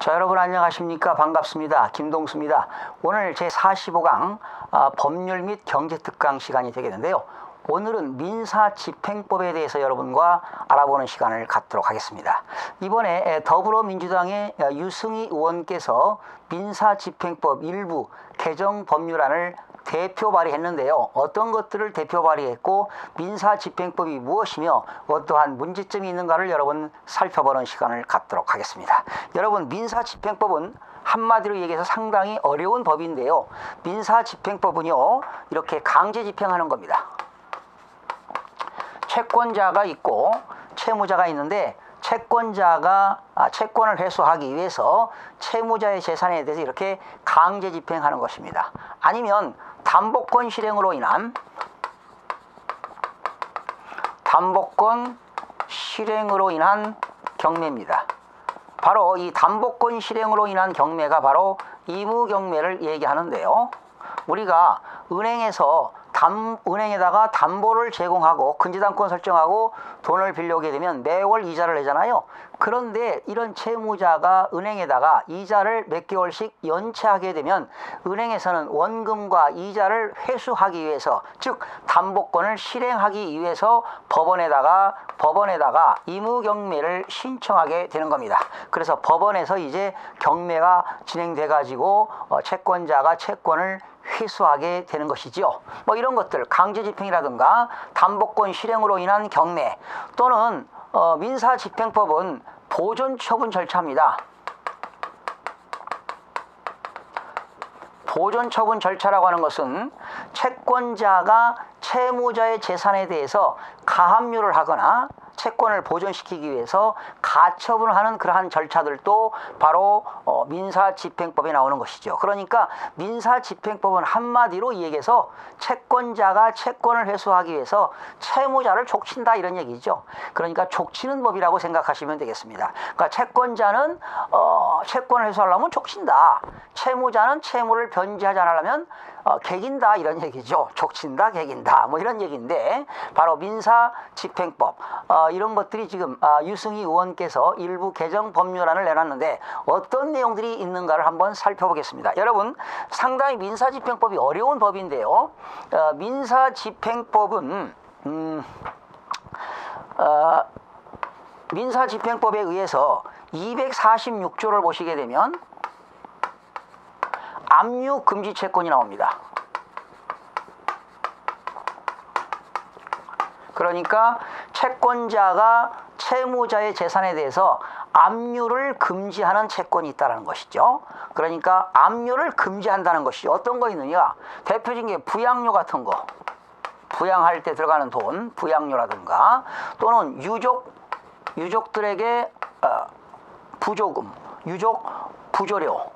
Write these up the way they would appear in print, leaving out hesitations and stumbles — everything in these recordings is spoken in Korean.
자, 여러분 안녕하십니까? 반갑습니다. 김동수입니다. 오늘 제45강 법률 및 경제특강 시간이 되겠는데요. 오늘은 민사집행법에 대해서 여러분과 알아보는 시간을 갖도록 하겠습니다. 이번에 더불어민주당의 유승희 의원께서 민사집행법 일부 개정 법률안을 대표 발의했는데요. 어떤 것들을 대표 발의했고 민사집행법이 무엇이며 어떠한 문제점이 있는가를 여러분 살펴보는 시간을 갖도록 하겠습니다. 여러분, 민사집행법은 한마디로 얘기해서 상당히 어려운 법인데요. 민사집행법은요, 이렇게 강제집행하는 겁니다. 채권자가 있고 채무자가 있는데 채권자가 채권을 회수하기 위해서 채무자의 재산에 대해서 이렇게 강제 집행하는 것입니다. 아니면 담보권 실행으로 인한 경매입니다. 바로 이 담보권 실행으로 인한 경매가 바로 의무경매를 얘기하는데요. 우리가 은행에다가 담보를 제공하고 근저당권 설정하고 돈을 빌려오게 되면 매월 이자를 내잖아요. 그런데 이런 채무자가 은행에다가 이자를 몇 개월씩 연체하게 되면 은행에서는 원금과 이자를 회수하기 위해서, 즉 담보권을 실행하기 위해서 법원에다가 의무경매를 신청하게 되는 겁니다. 그래서 법원에서 이제 경매가 진행돼 가지고 채권자가 채권을 회수하게 되는 것이죠. 뭐 이런 것들, 강제집행이라든가 담보권 실행으로 인한 경매, 또는 민사집행법은 보존처분 절차입니다. 보존처분 절차라고 하는 것은 채권자가 채무자의 재산에 대해서 가압류를 하거나 채권을 보존시키기 위해서 가처분을 하는 그러한 절차들도 바로 민사집행법에 나오는 것이죠. 그러니까 민사집행법은 한마디로 얘기해서 채권자가 채권을 회수하기 위해서 채무자를 족친다, 이런 얘기죠. 그러니까 족치는 법이라고 생각하시면 되겠습니다. 그러니까 채권자는 채권을 회수하려면 족친다, 채무자는 채무를 변제하지 않으려면 개긴다, 이런 얘기죠. 족친다, 개긴다, 뭐 이런 얘기인데, 바로 민사집행법, 이런 것들이 지금 유승희 의원께서 일부 개정 법률안을 내놨는데 어떤 내용들이 있는가를 한번 살펴보겠습니다. 여러분, 상당히 민사집행법이 어려운 법인데요. 민사집행법은 민사집행법에 의해서 246조를 보시게 되면 압류 금지 채권이 나옵니다. 그러니까 채권자가 채무자의 재산에 대해서 압류를 금지하는 채권이 있다는 것이죠. 그러니까 압류를 금지한다는 것이 어떤 거 있느냐? 대표적인 게 부양료 같은 거, 부양할 때 들어가는 돈, 부양료라든가, 또는 유족들에게 부조금, 유족 부조료,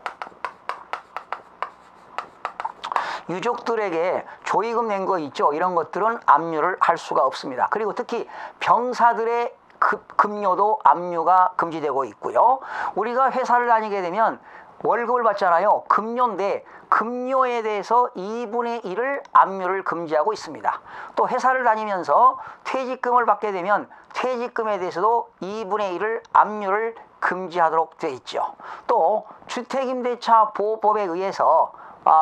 유족들에게 조의금 낸 거 있죠. 이런 것들은 압류를 할 수가 없습니다. 그리고 특히 병사들의 급료도 압류가 금지되고 있고요. 우리가 회사를 다니게 되면 월급을 받잖아요. 급료인데 급료에 대해서 2분의 1을 압류를 금지하고 있습니다. 또 회사를 다니면서 퇴직금을 받게 되면 퇴직금에 대해서도 2분의 1을 압류를 금지하도록 되어 있죠. 또 주택임대차 보호법에 의해서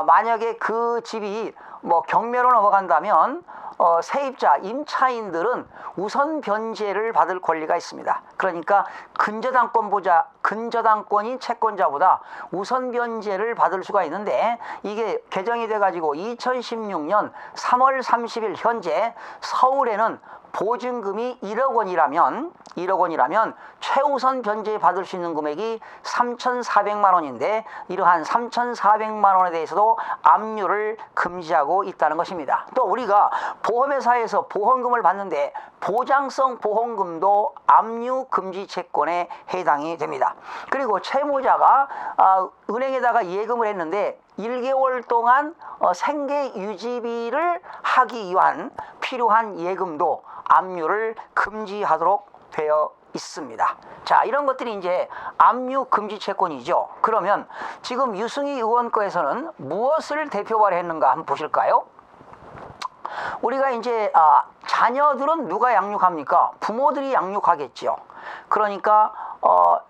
만약에 그 집이 경매로 넘어간다면 세입자, 임차인들은 우선 변제를 받을 권리가 있습니다. 그러니까 근저당권인 채권자보다 우선 변제를 받을 수가 있는데, 이게 개정이 돼가지고 2016년 3월 30일 현재 서울에는 보증금이 1억 원이라면 최우선 변제 받을 수 있는 금액이 3,400만 원인데, 이러한 3,400만 원에 대해서도 압류를 금지하고 있다는 것입니다. 또 우리가 보험회사에서 보험금을 받는데 보장성 보험금도 압류 금지 채권에 해당이 됩니다. 그리고 채무자가 은행에다가 예금을 했는데 1개월 동안 생계 유지비를 하기 위한 필요한 예금도 압류를 금지하도록 되어 있습니다. 자, 이런 것들이 이제 압류 금지 채권이죠. 그러면 지금 유승희 의원 거에서는 무엇을 대표 발의했는가 한번 보실까요? 우리가 이제 자녀들은 누가 양육합니까? 부모들이 양육하겠죠. 그러니까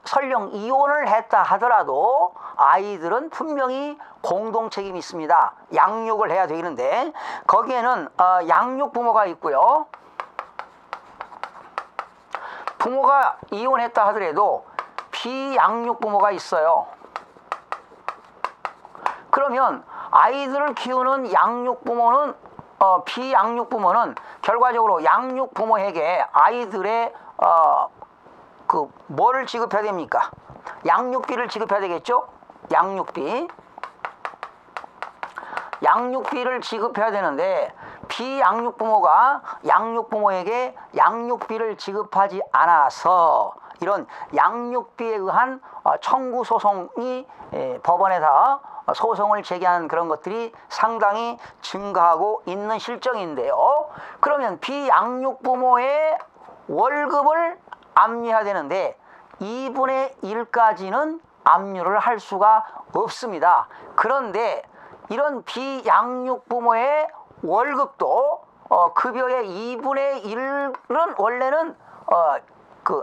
설령 이혼을 했다 하더라도 아이들은 분명히 공동 책임이 있습니다. 양육을 해야 되는데 거기에는 양육 부모가 있고요. 부모가 이혼했다 하더라도 비양육 부모가 있어요. 그러면 아이들을 키우는 양육 부모는 비양육 부모는 결과적으로 양육 부모에게 아이들의 뭐를 지급해야 됩니까? 양육비를 지급해야 되겠죠? 양육비를 지급해야 되는데 비양육 부모가 양육 부모에게 양육비를 지급하지 않아서 이런 양육비에 의한 청구 소송이 법원에서 소송을 제기하는 그런 것들이 상당히 증가하고 있는 실정인데요. 그러면 비양육 부모의 월급을 압류해야 되는데 2분의 1까지는 압류를 할 수가 없습니다. 그런데 이런 비양육 부모의 월급도 급여의 2분의 1은 원래는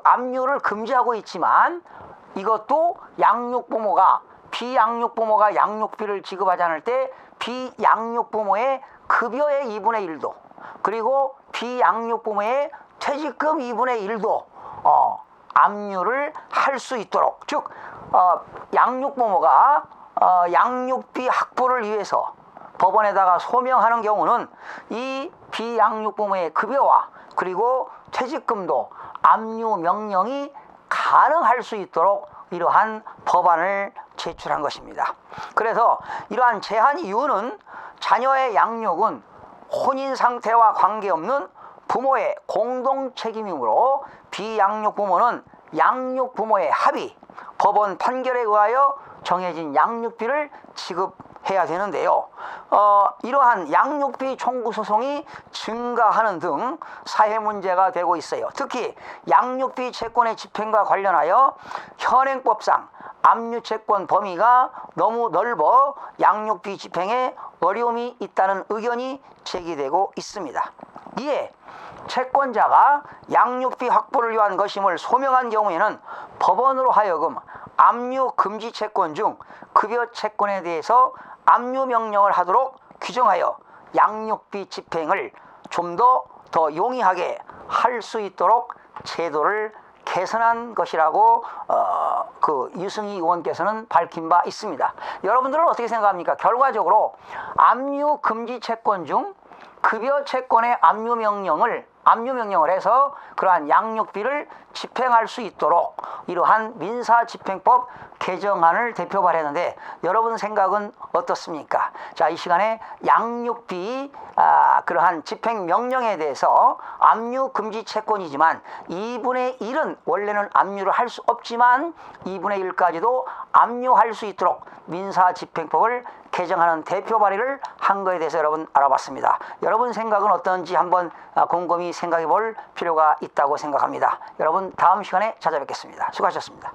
압류를 금지하고 있지만 이것도 양육 부모가 비양육 부모가 양육비를 지급하지 않을 때 비양육 부모의 급여의 2분의 1도 그리고 비양육 부모의 퇴직금 2분의 1도 압류를 할 수 있도록 즉 양육 부모가 양육비 확보를 위해서 법원에다가 소명하는 경우는 이 비양육 부모의 급여와 그리고 퇴직금도 압류 명령이 가능할 수 있도록 이러한 법안을 제출한 것입니다. 그래서 이러한 제한 이유는 자녀의 양육은 혼인 상태와 관계없는 부모의 공동 책임이므로 비양육 부모는 양육 부모의 합의, 법원 판결에 의하여 정해진 양육비를 지급해야 되는데요. 이러한 양육비 청구 소송이 증가하는 등 사회 문제가 되고 있어요. 특히 양육비 채권의 집행과 관련하여 현행법상 압류 채권 범위가 너무 넓어 양육비 집행에 어려움이 있다는 의견이 제기되고 있습니다. 이에 채권자가 양육비 확보를 위한 것임을 소명한 경우에는 법원으로 하여금 압류 금지 채권 중 급여 채권에 대해서 압류 명령을 하도록 규정하여 양육비 집행을 좀 더 용이하게 할 수 있도록 제도를 개선한 것이라고 유승희 의원께서는 밝힌 바 있습니다. 여러분들은 어떻게 생각합니까? 결과적으로 압류 금지 채권 중 급여 채권의 압류 명령을 해서 그러한 양육비를 집행할 수 있도록 이러한 민사집행법 개정안을 대표 발의했는데 여러분 생각은 어떻습니까? 자, 이 시간에 양육비 그러한 집행 명령에 대해서 압류 금지 채권이지만 2분의 1은 원래는 압류를 할 수 없지만 2분의 1까지도 압류할 수 있도록 민사집행법을 개정하는 대표 발의를 한 거에 대해서 여러분 알아봤습니다. 여러분 생각은 어떤지 한번 곰곰이 생각해 볼 필요가 있다고 생각합니다. 여러분 다음 시간에 찾아뵙겠습니다. 수고하셨습니다.